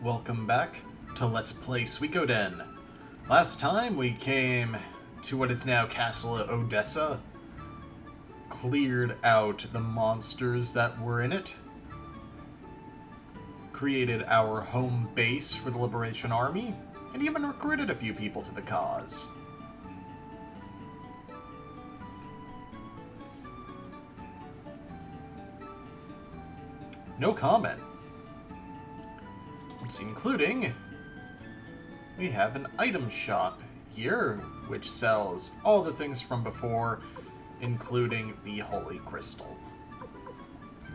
Welcome back to Let's Play Suikoden. Last time we came to what is now Castle Odessa, cleared out the monsters that were in it, created our home base for the Liberation Army, and even recruited a few people to the cause. No comment. Including, we have an item shop here, which sells all the things from before, including the Holy Crystal.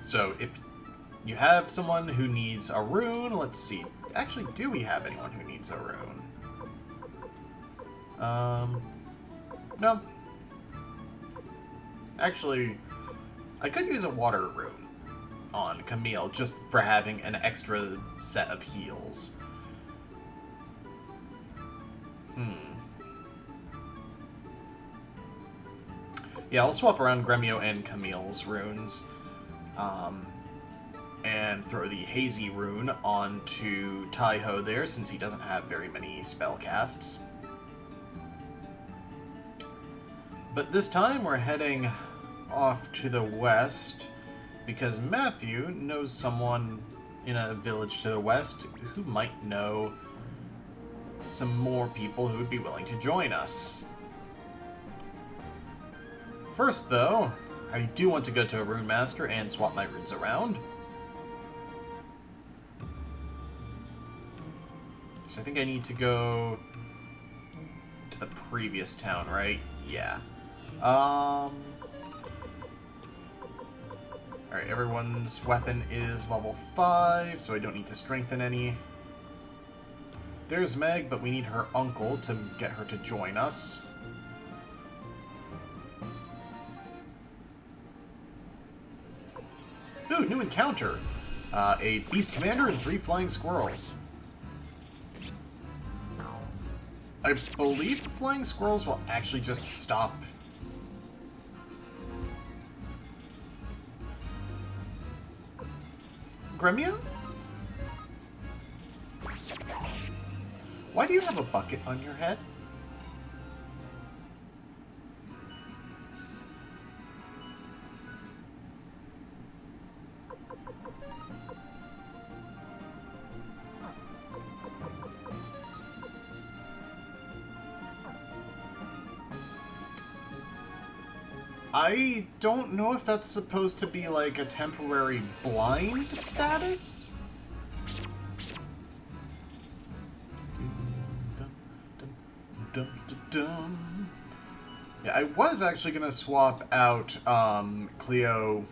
So if you have someone who needs a rune, let's see. Actually, do we have anyone who needs a rune? No. Actually, I could use a water rune on Camille, just for having an extra set of heals. Yeah, I'll swap around Gremio and Camille's runes. And throw the Hazy rune onto Taiho there, since he doesn't have very many spell casts. But this time we're heading off to the west, because Mathiu knows someone in a village to the west who might know some more people who would be willing to join us. First, though, I do want to go to a Rune Master and swap my runes around. So I think I need to go to the previous town, right? Yeah. Alright, everyone's weapon is level 5, so I don't need to strengthen any. There's Meg, but we need her uncle to get her to join us. Ooh, new encounter! A beast commander and 3 flying squirrels. I believe the flying squirrels will actually just stop. Gremio? Why do you have a bucket on your head? I don't know if that's supposed to be like a temporary blind status? Yeah, I was actually going to swap out Cleo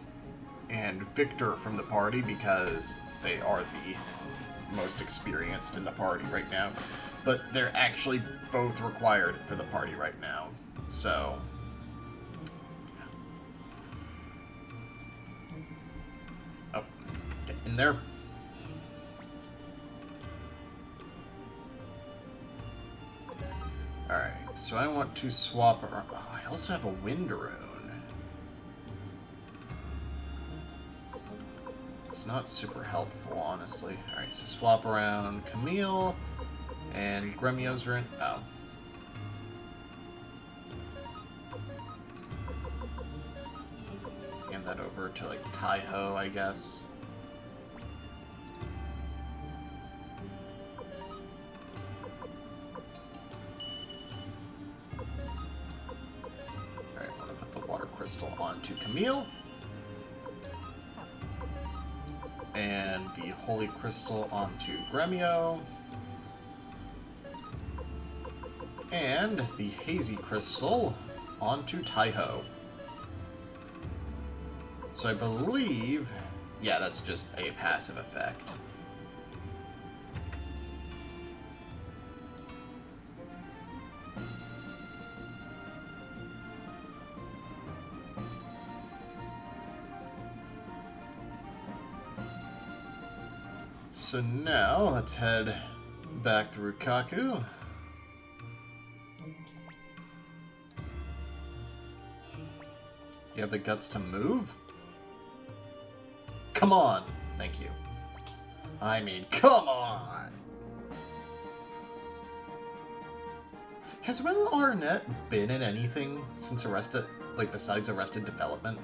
and Victor from the party because they are the most experienced in the party right now. But they're actually both required for the party right now. So in there. Alright, so I want to swap around. Oh, I also have a wind rune. It's not super helpful, honestly. Alright, so swap around Camille and Gremio's rune. Oh. Hand that over to, like, Taiho, I guess. Crystal onto Camille, and the Holy Crystal onto Gremio, and the Hazy Crystal onto Taiho. So I believe, yeah, that's just a passive effect. So now, let's head back through Kaku. You have the guts to move? Come on! Thank you. I mean, come on! Has Will Arnett been in anything since Arrested, like, besides Arrested Development?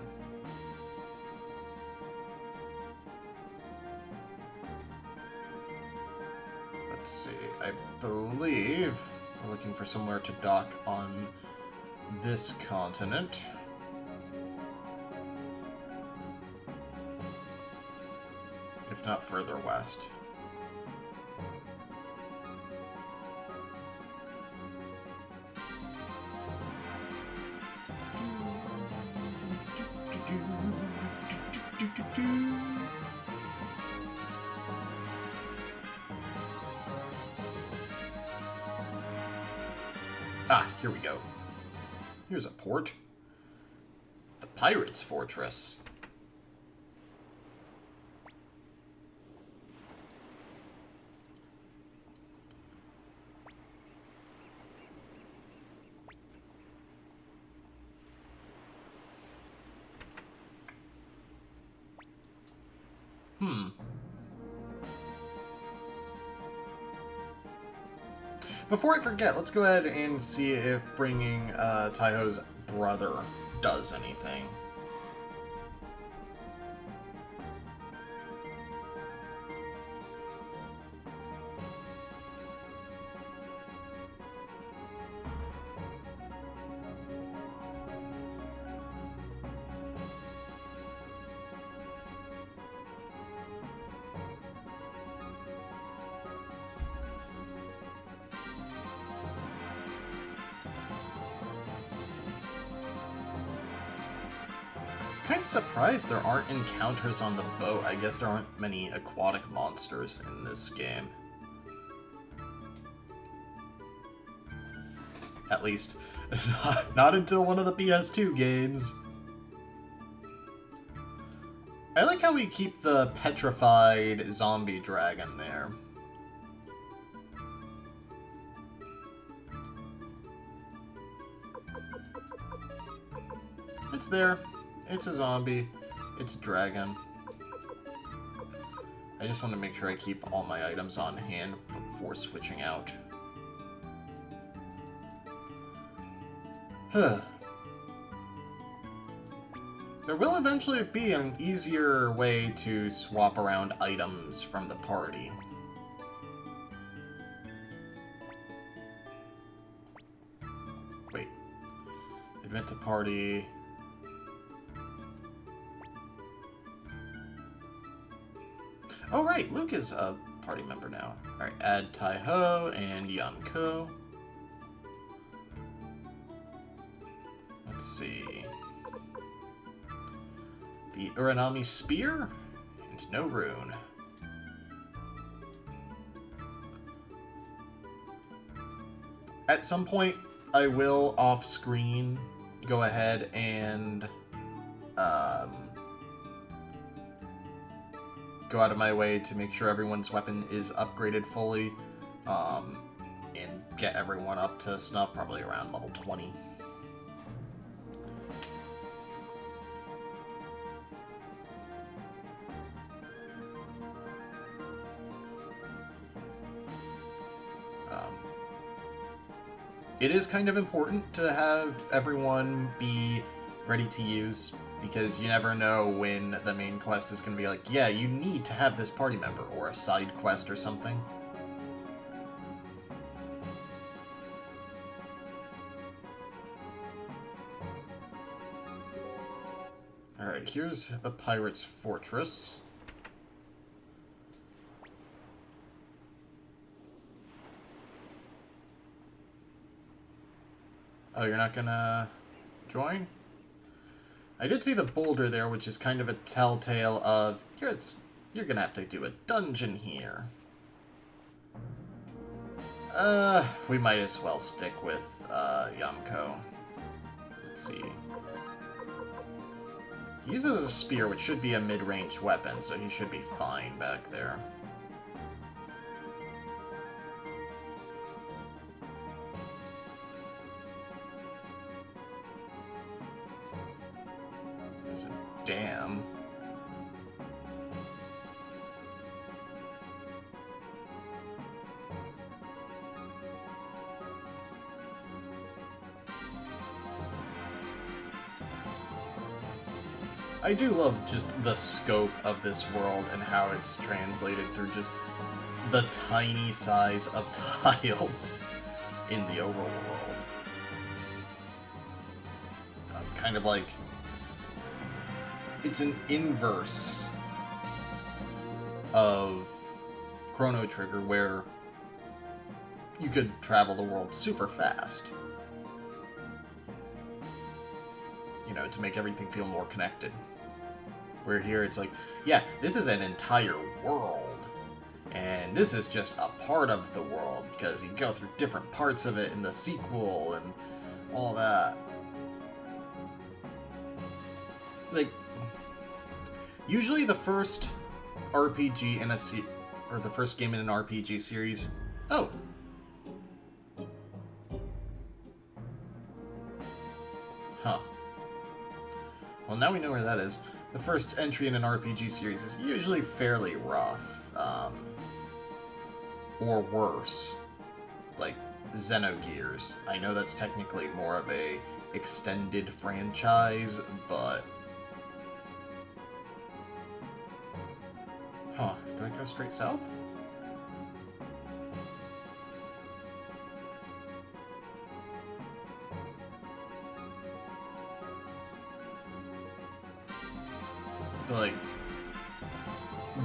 Let's see, I believe we're looking for somewhere to dock on this continent. If not further west. Ah, here we go. Here's a port. The Pirates' Fortress. Before I forget, let's go ahead and see if bringing Taiho's brother does anything. Kind of surprised there aren't encounters on the boat. I guess there aren't many aquatic monsters in this game. At least, not until one of the PS2 games. I like how we keep the petrified zombie dragon there. It's there. It's a zombie. It's a dragon. I just want to make sure I keep all my items on hand before switching out. Huh. There will eventually be an easier way to swap around items from the party. Wait. Admit to party. Oh right, Luke is a party member now. Alright, add Taiho and Yamko. Let's see. The Uranami Spear and no rune. At some point, I will off-screen go ahead and go out of my way to make sure everyone's weapon is upgraded fully, and get everyone up to snuff, probably around level 20. It is kind of important to have everyone be ready to use, because you never know when the main quest is going to be like, yeah, you need to have this party member, or a side quest or something. Alright, here's the Pirate's Fortress. Oh, you're not gonna join? I did see the boulder there, which is kind of a telltale of, you're gonna have to do a dungeon here. We might as well stick with, Yamko. Let's see. He uses a spear, which should be a mid-range weapon, so he should be fine back there. There's a dam. I do love just the scope of this world and how it's translated through just the tiny size of tiles in the overworld. Kind of like... It's an inverse of Chrono Trigger, where you could travel the world super fast. You know, to make everything feel more connected. Where here it's like, yeah, this is an entire world. And this is just a part of the world, because you go through different parts of it in the sequel and all that. Like, usually the first RPG in a or the first game in an RPG series... Oh! Huh. Well, now we know where that is. The first entry in an RPG series is usually fairly rough. Or worse. Like Xenogears. I know that's technically more of a extended franchise, but... Huh. Do I go straight south? But, like,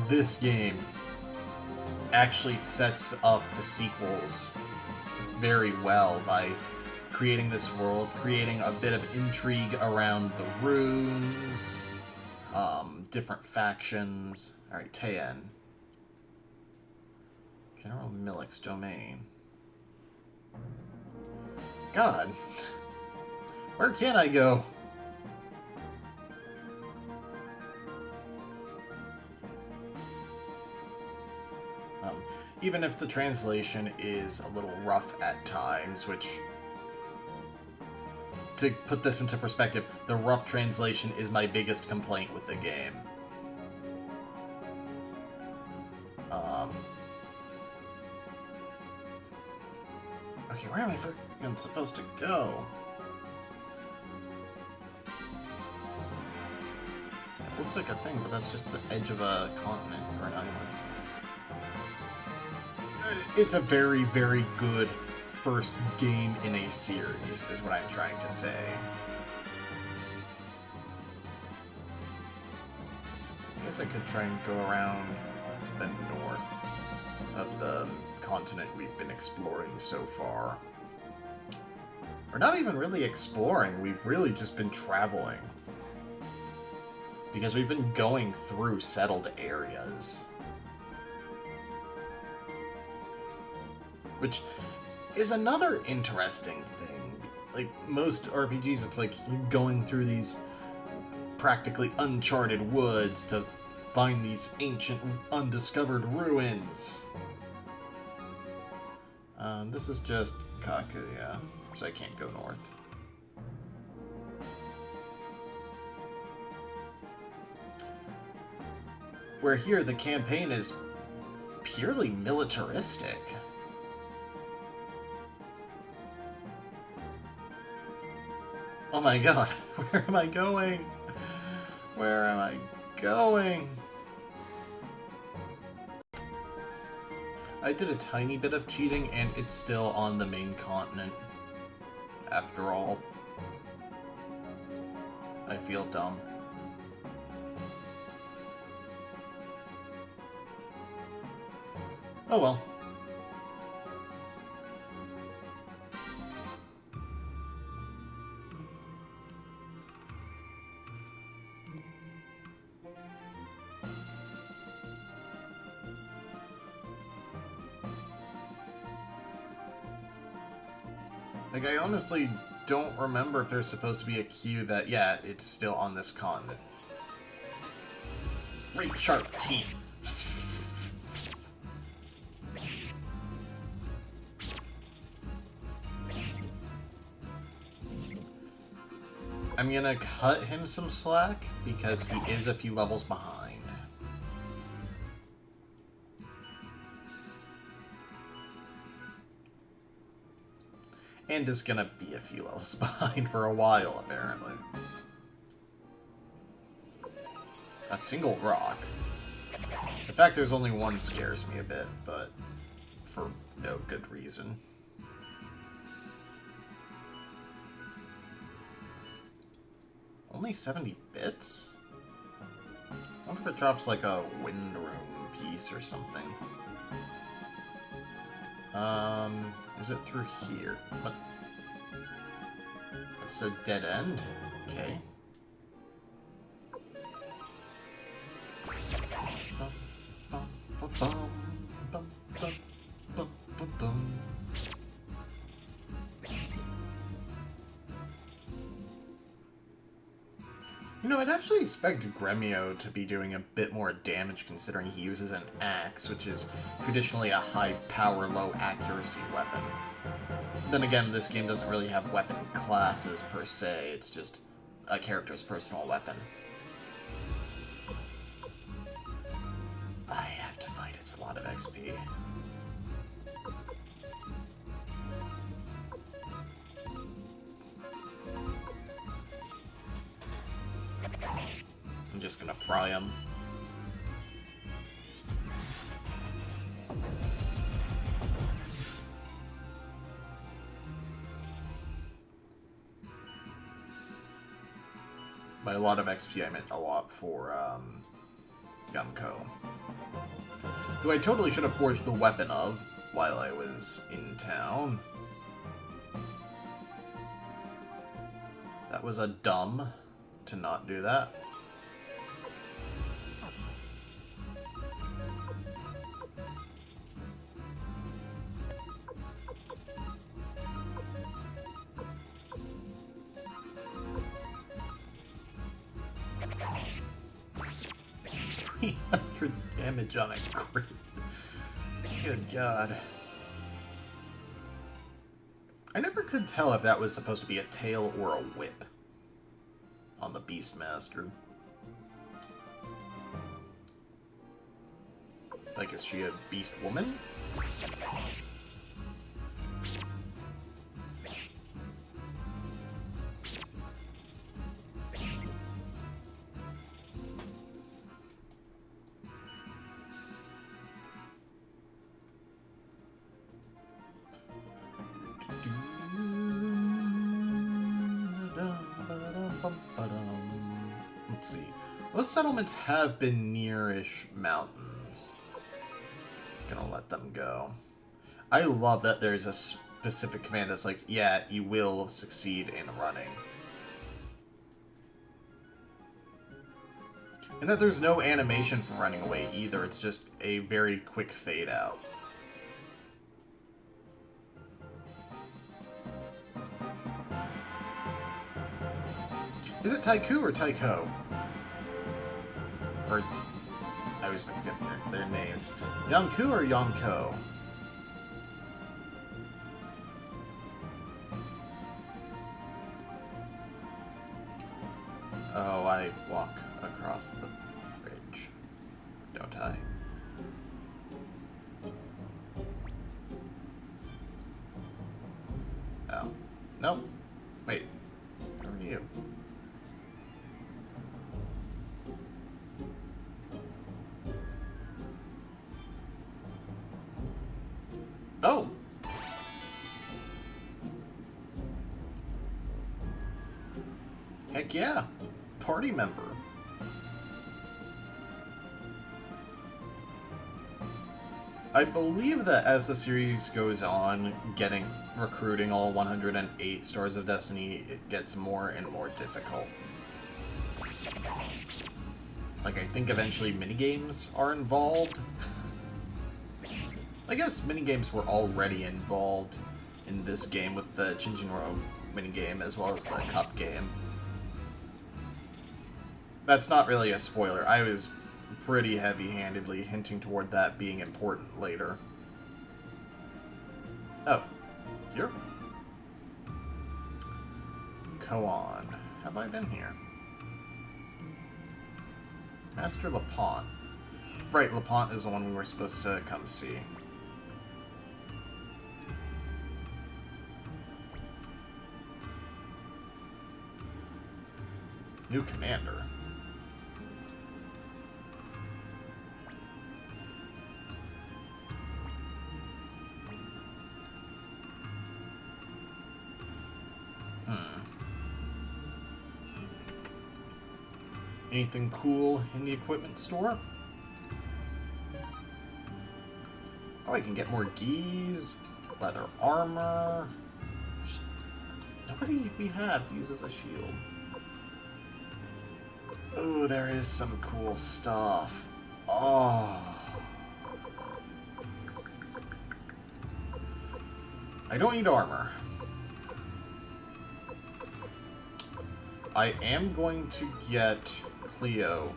this game actually sets up the sequels very well by creating this world, creating a bit of intrigue around the runes, different factions. Alright, Tien. General Millik's domain. God. Where can I go? Even if the translation is a little rough at times, which, to put this into perspective, the rough translation is my biggest complaint with the game. Okay, where am I freaking supposed to go? It looks like a thing, but that's just the edge of a continent or an island. It's a very, very good first game in a series, is what I'm trying to say. I guess I could try and go around to the north of the continent we've been exploring so far. We're not even really exploring, we've really just been traveling. Because we've been going through settled areas. Which is another interesting thing. Like, most RPGs, it's like you're going through these practically uncharted woods to find these ancient, undiscovered ruins. This is just Kakuya, so I can't go north. Where here, the campaign is purely militaristic. Oh my god, where am I going? Where am I going? I did a tiny bit of cheating and it's still on the main continent. After all. I feel dumb. Oh well. Like, I honestly don't remember if there's supposed to be a cue that, yeah, it's still on this continent. Great sharp teeth. I'm gonna cut him some slack, because he is a few levels behind. And is gonna be a few levels behind for a while, apparently. A single rock. The fact there's only one scares me a bit, but for no good reason. Only 70 bits? I wonder if it drops like a wind room piece or something. Is it through here? What? It's a dead end? Okay. You know, I'd actually expect Gremio to be doing a bit more damage considering he uses an axe, which is traditionally a high power, low accuracy weapon. Then again, this game doesn't really have weapon classes per se, it's just a character's personal weapon. I have to fight, it's a lot of XP. I'm just gonna fry him. By a lot of XP, I meant a lot for, Yamko. Who I totally should have forged the weapon of while I was in town. That was a dumb to not do that. Damage on a crit. Good God. I never could tell if that was supposed to be a tail or a whip on the Beastmaster. Like, is she a beast woman? Let's see. Most settlements have been nearish mountains. Gonna let them go. I love that there's a specific command that's like, yeah, you will succeed in running. And that there's no animation for running away either, it's just a very quick fade out. Is it Taiku or Taiko? Or, I always mix up their names. Yamku or Yamko? Oh, I walk across the bridge, don't I? Oh. Nope. Wait. Where are you? Oh! Heck yeah! Party member. I believe that as the series goes on, recruiting all 108 Stars of Destiny, it gets more and more difficult. Like, I think eventually minigames are involved. I guess minigames were already involved in this game with the Chinchinro minigame as well as the cup game. That's not really a spoiler. I was pretty heavy-handedly hinting toward that being important later. Oh, here? Koan. Have I been here? Master Lepant. Right, Lepant is the one we were supposed to come see. New commander. Anything cool in the equipment store? Oh, I can get more geese, leather armor. Nobody we have uses a shield. Oh, there is some cool stuff. Oh. I don't need armor. I am going to get Cleo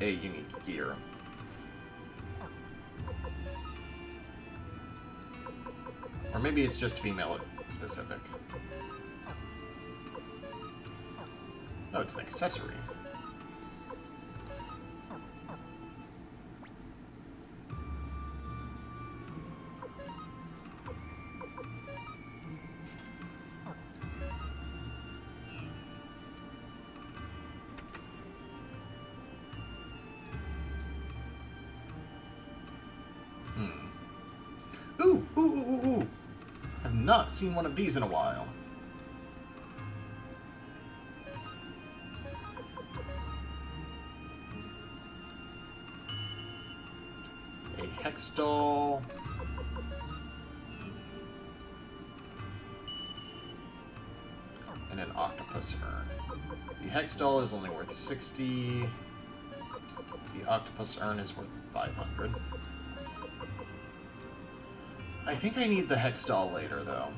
a unique gear. Or maybe it's just female specific. Oh, it's an accessory. Ooh, ooh, ooh, ooh, ooh. I've not seen one of these in a while. A hex doll. And an octopus urn. The hex doll is only worth 60. The octopus urn is worth 500. I think I need the hex doll later, though.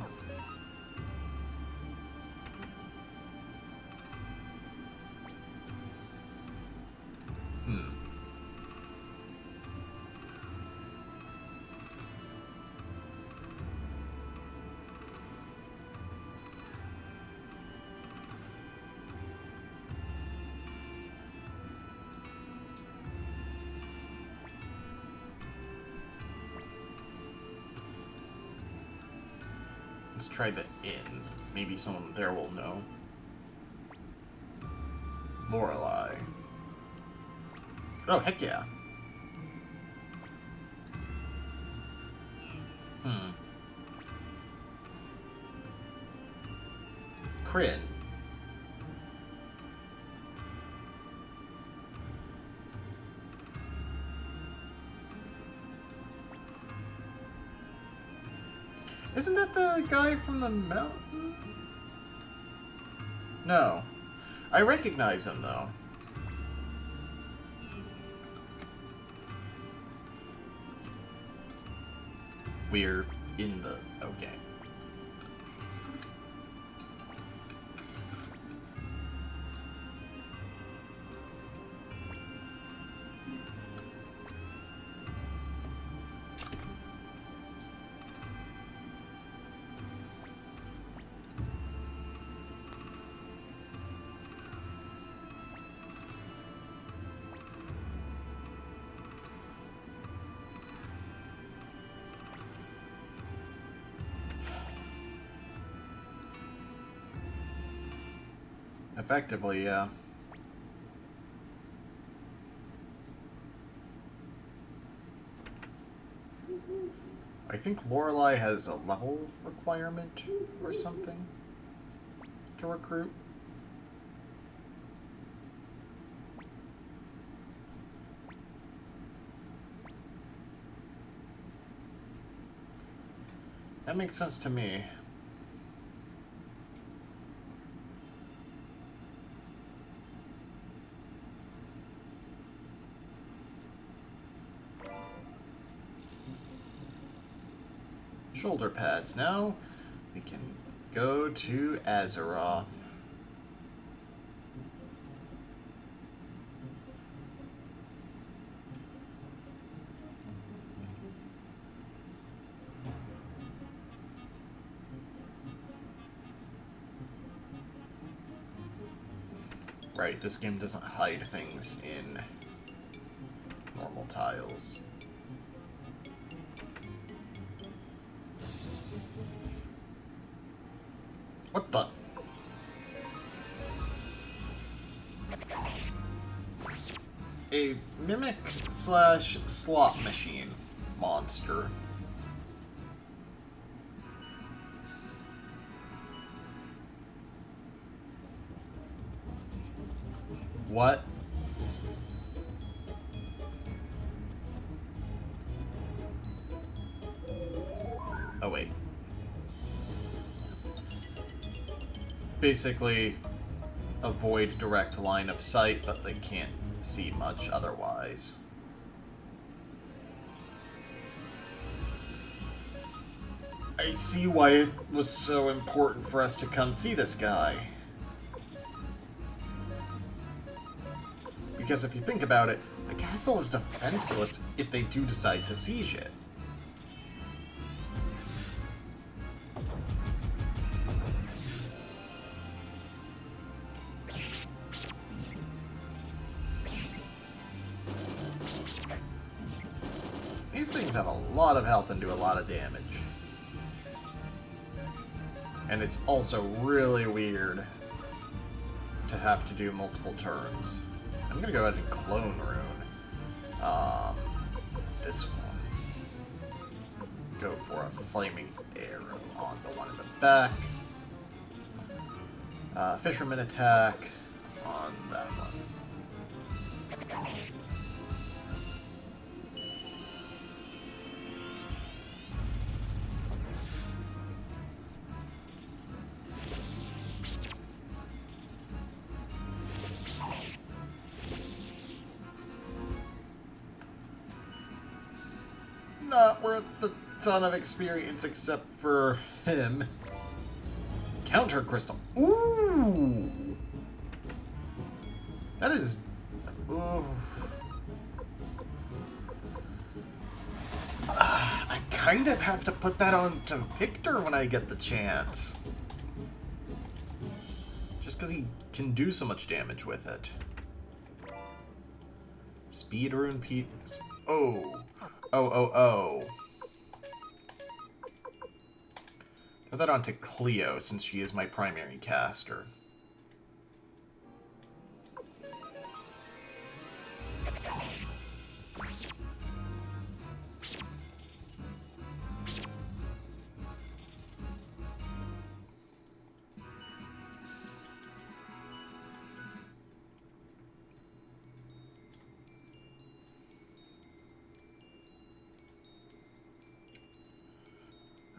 Let's try the inn. Maybe someone there will know. Lorelei. Oh, heck yeah. Kryn. Isn't that the guy from the mountain? No. I recognize him, though. We're in the... Okay. Effectively, yeah. I think Lorelei has a level requirement or something to recruit. That makes sense to me. Shoulder pads. Now we can go to Azeroth. Right, this game doesn't hide things in normal tiles. What the? A mimic slash slot machine monster. What Oh, wait. Basically, avoid direct line of sight, but they can't see much otherwise. I see why it was so important for us to come see this guy. Because if you think about it, the castle is defenseless if they do decide to siege it. These things have a lot of health and do a lot of damage. And it's also really weird to have to do multiple turns. I'm gonna go ahead and clone rune. This one. Go for a flaming arrow on the one in the back. Fisherman attack on that one. Not worth a ton of experience except for him. Counter crystal. Ooh! That is... Ooh. I kind of have to put that on to Victor when I get the chance. Just because he can do so much damage with it. Speed rune piece. Oh. Oh. Throw that onto Cleo, since she is my primary caster.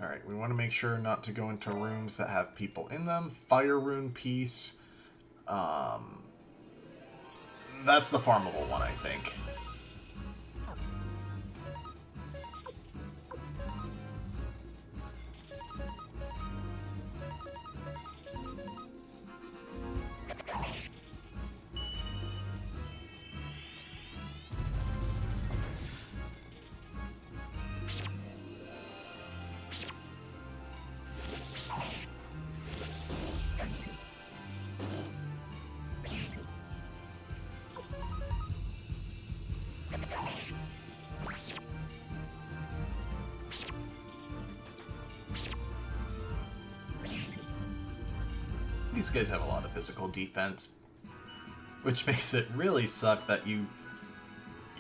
Alright, we want to make sure not to go into rooms that have people in them. Fire rune piece. That's the farmable one, I think. These guys have a lot of physical defense, which makes it really suck that you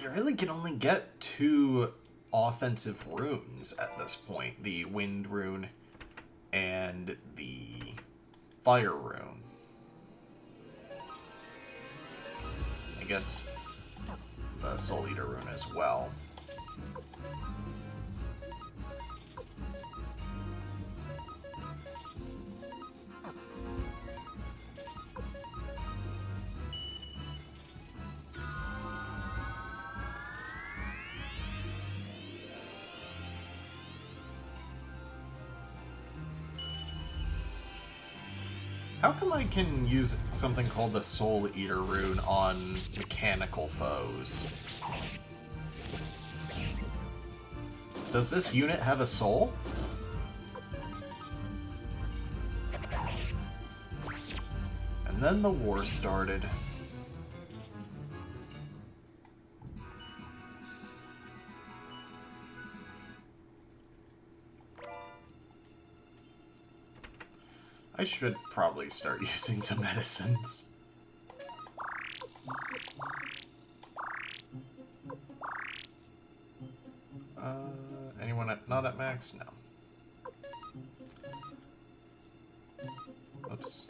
really can only get 2 offensive runes at this point. The wind rune and the fire rune. I guess the Soul Eater rune as well. How come I can use something called the Soul Eater rune on mechanical foes? Does this unit have a soul? And then the war started. I should probably start using some medicines. Anyone not at max? No. Oops.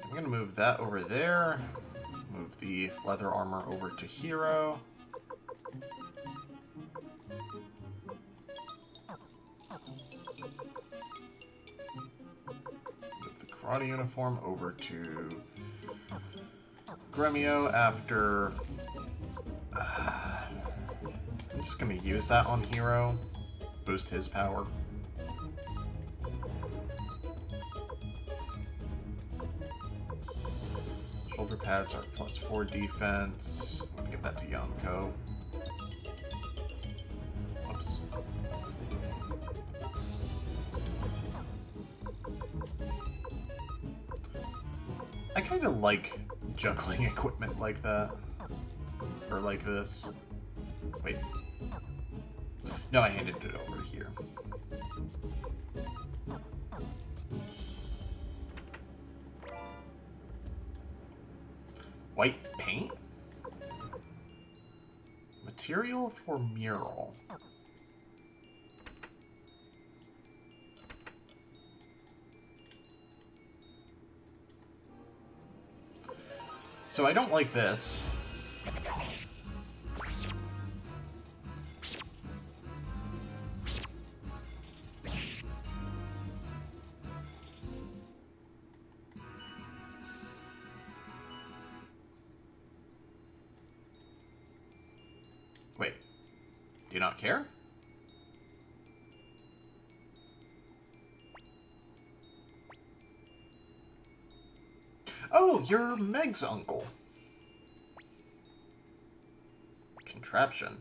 I'm gonna move that over there. Move the leather armor over to Hero. karate uniform over to Gremio after... I'm just gonna use that on Hero. Boost his power. Shoulder pads are +4 defense. I'm gonna give that to Yonko. Whoops. I kind of like juggling equipment like that. Or like this. Wait. No, I handed it over here. White paint? Material for mural. So I don't like this. Wait, do you not care? Oh, you're Meg's uncle. Contraption.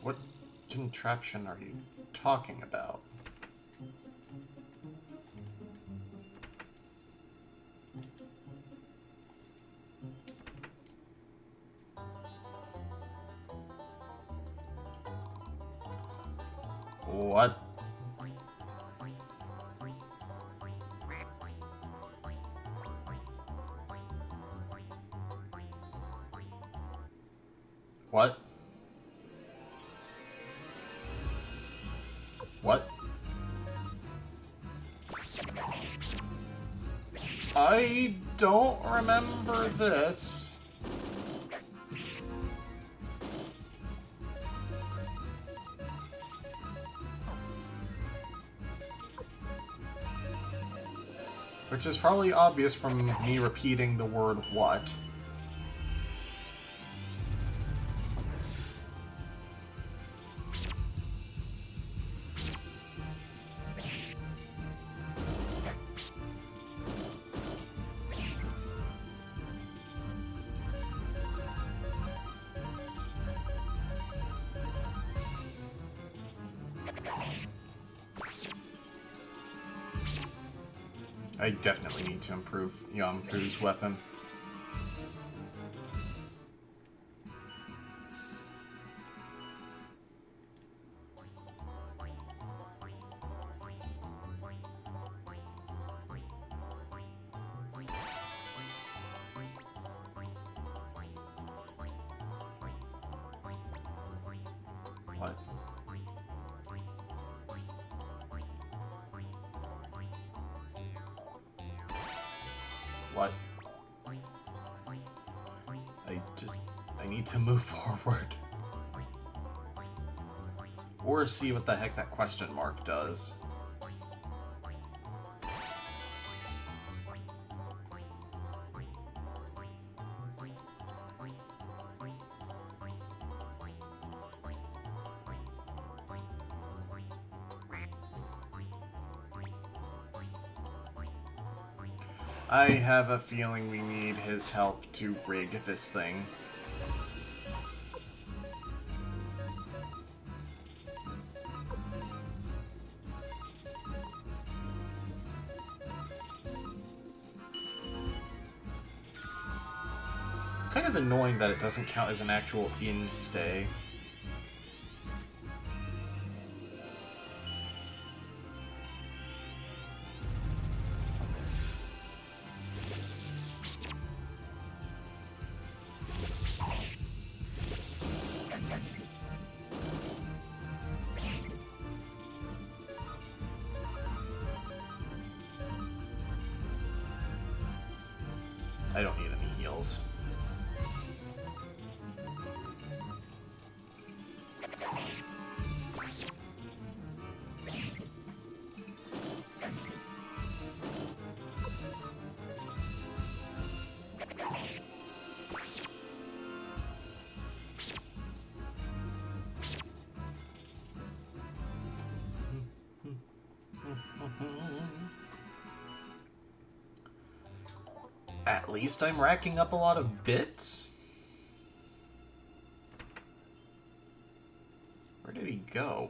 What contraption are you talking about? What? What? What? I don't remember this. Which is probably obvious from me repeating the word what. I definitely need to improve Yamku's weapon. What? What? I need to move forward. Or see what the heck that question mark does. I have a feeling we need his help to rig this thing. Kind of annoying that it doesn't count as an actual in-stay. I don't need any heals. At least I'm racking up a lot of bits. Where did he go?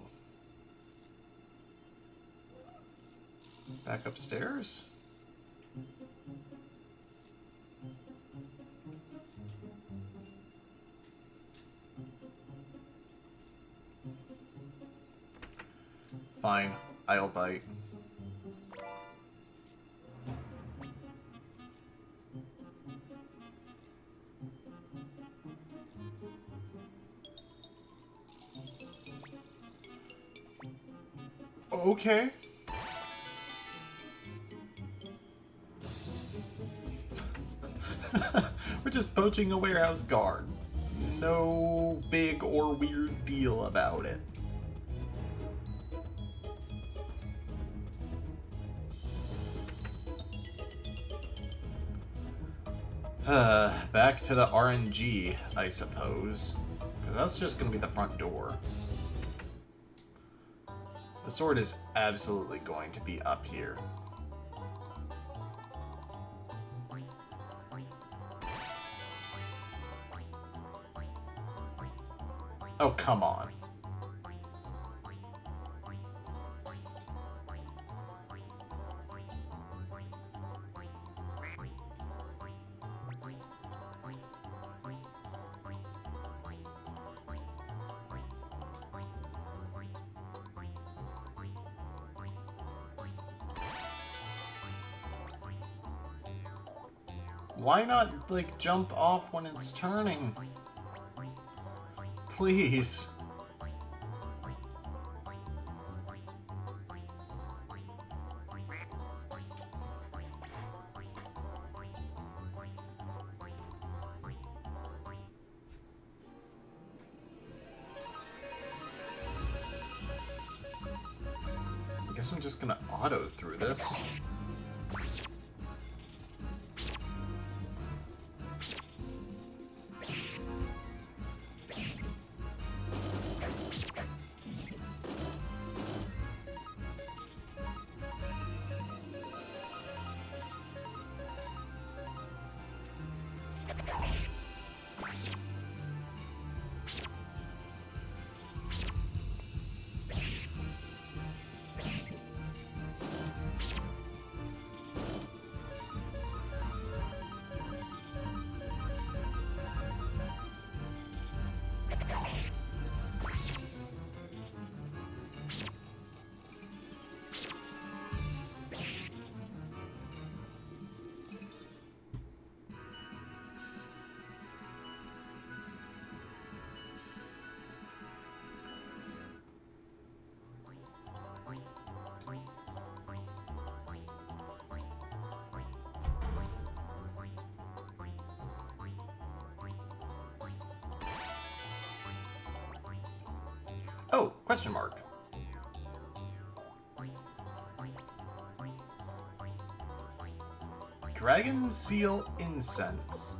Back upstairs? Fine, I'll bite. Okay. We're just poaching a warehouse guard. No big or weird deal about it. Back to the RNG, I suppose. Because that's just going to be the front door. The sword is absolutely going to be up here. Oh, come on. Why not, like, jump off when it's turning? Please. I guess I'm just gonna auto through this. Oh, question mark. Dragon Seal Incense.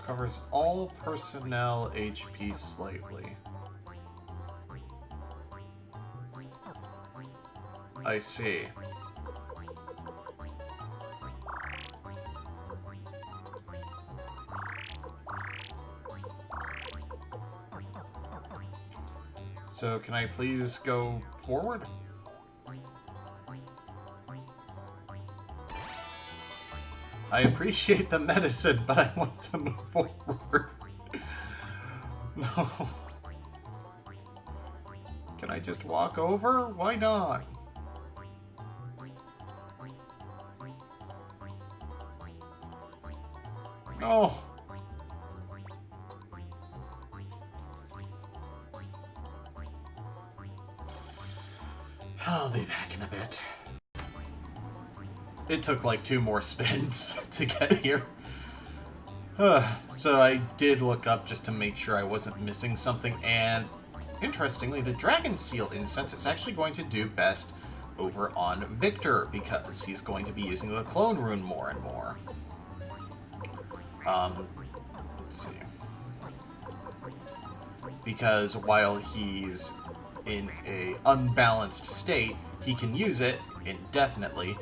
Covers all personnel HP slightly. I see. So, can I please go forward? I appreciate the medicine, but I want to move forward. No. Can I just walk over? Why not? No. I'll be back in a bit. It took like 2 more spins to get here. So I did look up just to make sure I wasn't missing something, and interestingly, the Dragon Seal Incense is actually going to do best over on Victor, because he's going to be using the Clone Rune more and more. Let's see. Because while he's in a unbalanced state, he can use it indefinitely.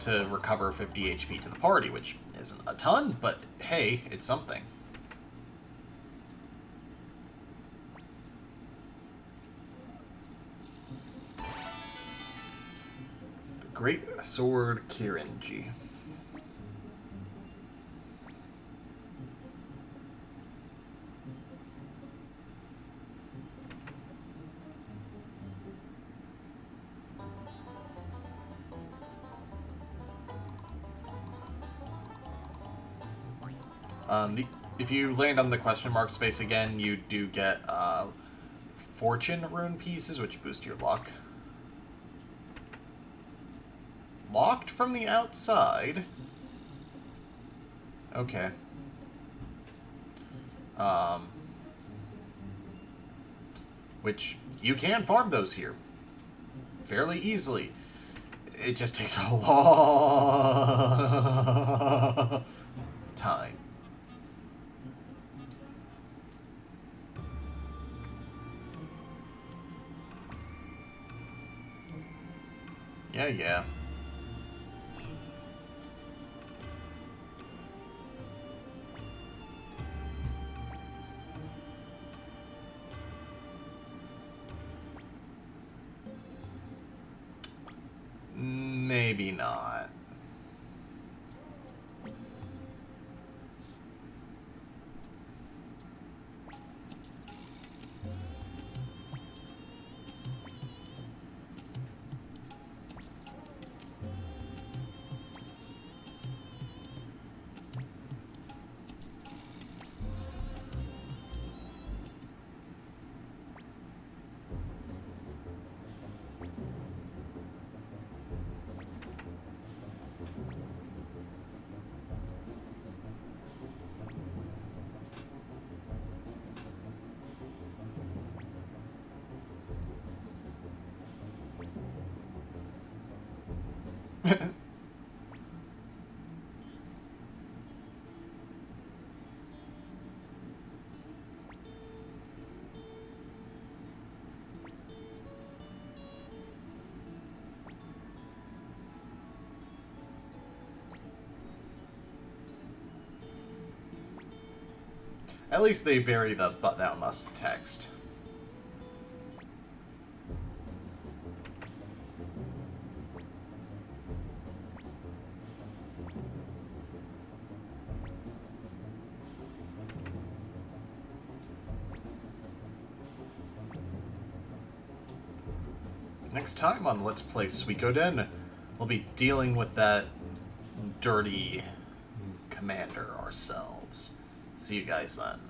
to recover 50 HP to the party, which isn't a ton, but hey, it's something. The Great Sword Kirinji. If you land on the question mark space again, you do get fortune rune pieces, which boost your luck. Locked from the outside. Okay. Which you can farm those here fairly easily. It just takes a long time. Yeah. Maybe not. At least they vary the "but thou must" text. Next time on Let's Play Suikoden, we'll be dealing with that dirty commander ourselves. See you guys then.